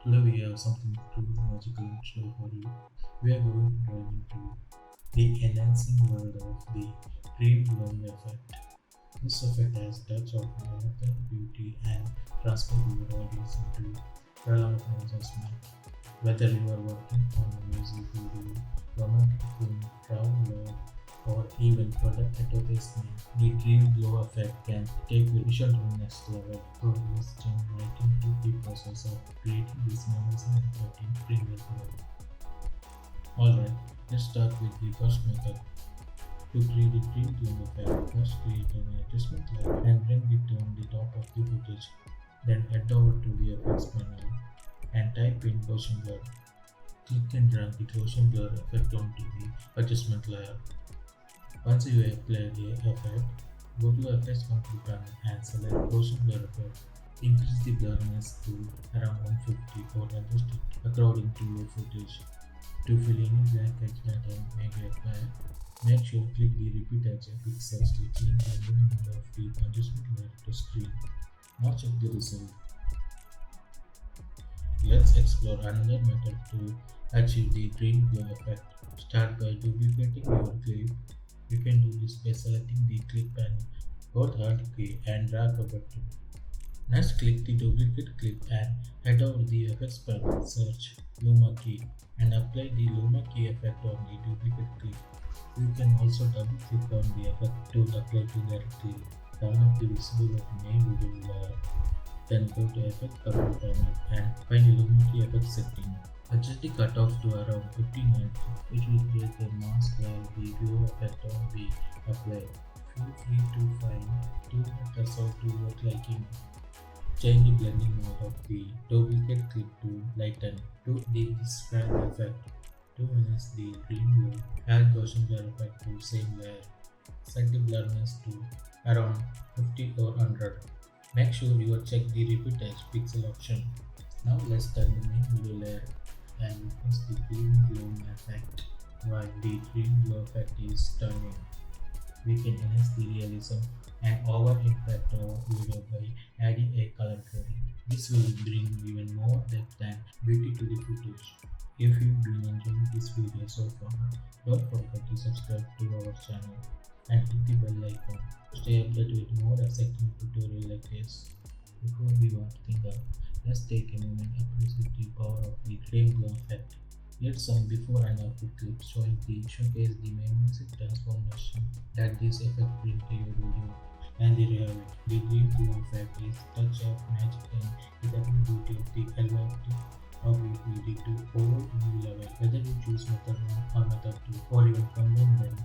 Today we have something truly magical in store for you. We are going to dive into the enhancing world of the dream bloom effect. This effect has touch of miracle beauty and transport your audience into realm of adjustment. Whether you are working on a music video, romantic film, travel, or even product advertisement, the dream glow effect can take your visual to the next level. So let's jump right into the process of creating this amazing effect in Premiere Pro. Alright, let's start with the first method. To create a dream glow effect, first create an adjustment layer and bring it on the top of the footage. Then head over to the effects panel and type in Gaussian blur. Click and drag the Gaussian blur effect onto the adjustment layer. Once you apply the effect, go to Effects Control panel and select Gaussian blur effect. Increase the blurriness to around 150 or adjust it according to your footage. To fill any black edge that may get applied, make sure click the repeat edge pixels to change the blending mode of the adjustment layer to screen. Now check the result. Let's explore another method to achieve the dream glow effect. Start by duplicating your clip. You can do this by selecting the clip and hold Alt key and drag over to. Next, click the duplicate clip and head over the effects panel, search Luma key and apply the Luma key effect on the duplicate clip. You can also double click on the effect to apply to directly. Turn off the visible of main video layer. Then go to Effect Control panel and find the Luma key effect setting. Adjust the cutoff to around 59, which will create a mask where the glow effect will be applied. Feel free to find two methods or to work liking. Change the blending mode of the duplicate clip to lighten to the described effect. To enhance the dream glow, add Gaussian blur effect to same layer. Set the blurriness to around 50 or 100. Make sure you check the repeat edge pixel option. Now let's turn the main video layer and witness the dream glow effect. While the dream glow effect is turning, we can enhance the realism and over impact our video by adding a color grading. This will bring even more depth and beauty to the footage. If you've been enjoying this video so far, don't forget to subscribe to our channel and hit the bell icon to stay updated with more exciting tutorials like this. Before we wrap things up, let's take a moment to appreciate the power of the dream glow effect. Here's some before and after clips showcase the magnetic transformation that this effect brings to your video. And the reality, the dream glow effect is touch of magic and eternal beauty of the elevated of utility to over new level. Whether you choose method 1 or method 2 or even combine them,